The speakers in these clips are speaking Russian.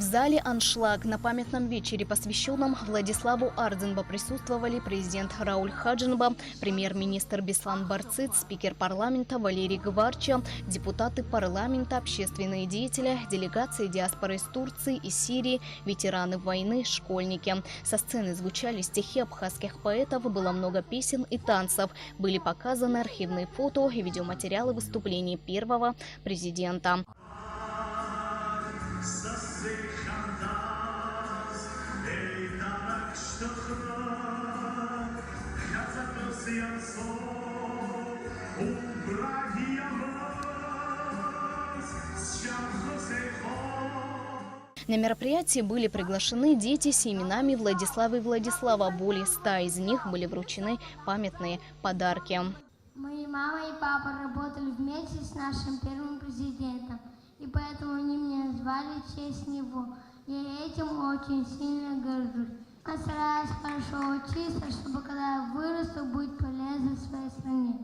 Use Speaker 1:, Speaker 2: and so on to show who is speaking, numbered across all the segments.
Speaker 1: зале «Аншлаг» на памятном вечере, посвященном Владиславу Ардзинбо, присутствовали президент Рауль Хаджинба, премьер-министр Беслан Барцыц, спикер парламента Валерий Гварча, депутаты парламента, общественные деятели, делегации диаспоры из Турции и Сирии, ветераны войны, школьники. Со сцены звучали стихи абхазских поэтов, было много песен и танцев. Были показаны архивные фото и видеоматериалы выступлений первого президента. На мероприятии были приглашены дети с именами Владислава и Владислава. Более 100 из них были вручены памятные подарки.
Speaker 2: Мои мама и папа работали вместе с нашим первым президентом, и поэтому они меня назвали в честь него. Я этим очень сильно горжусь. Я стараюсь хорошо учиться, чтобы когда я вырасту, быть полезной своей стране.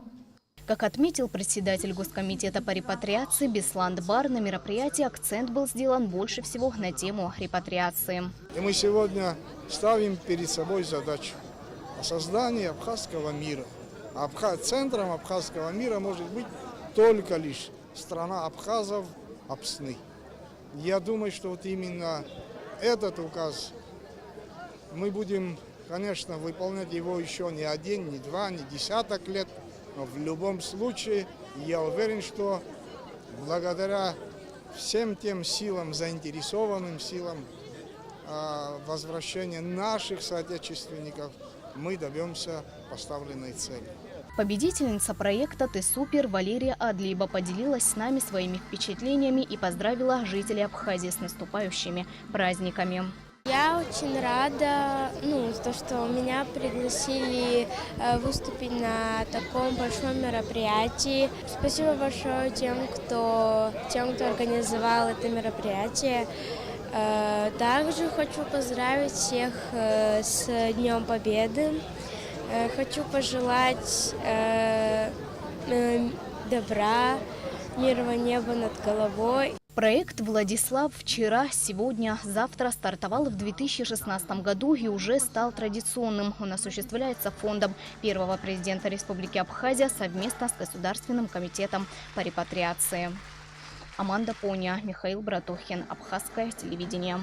Speaker 1: Как отметил председатель Госкомитета по репатриации Беслан Бар, на мероприятии акцент был сделан больше всего на тему репатриации.
Speaker 3: И мы сегодня ставим перед собой задачу о создании абхазского мира. Центром абхазского мира может быть только лишь страна абхазов, Апсны. Я думаю, что вот именно этот указ мы будем, конечно, выполнять его еще не один, не два, не десяток лет. Но в любом случае, я уверен, что благодаря всем тем силам, заинтересованным силам возвращения наших соотечественников, мы добьемся поставленной цели.
Speaker 1: Победительница проекта «Ты супер» Валерия Адлиба поделилась с нами своими впечатлениями и поздравила жителей Абхазии с наступающими праздниками.
Speaker 4: Я очень рада, что меня пригласили выступить на таком большом мероприятии. Спасибо большое тем, кто организовал это мероприятие. Также хочу поздравить всех с Днем Победы. Хочу пожелать добра, мирного неба над головой.
Speaker 1: Проект «Владислав» вчера, сегодня, завтра стартовал в 2016 году и уже стал традиционным. Он осуществляется фондом первого президента Республики Абхазия совместно с Государственным комитетом по репатриации. Аманда Поня, Михаил Братухин, Абхазское телевидение.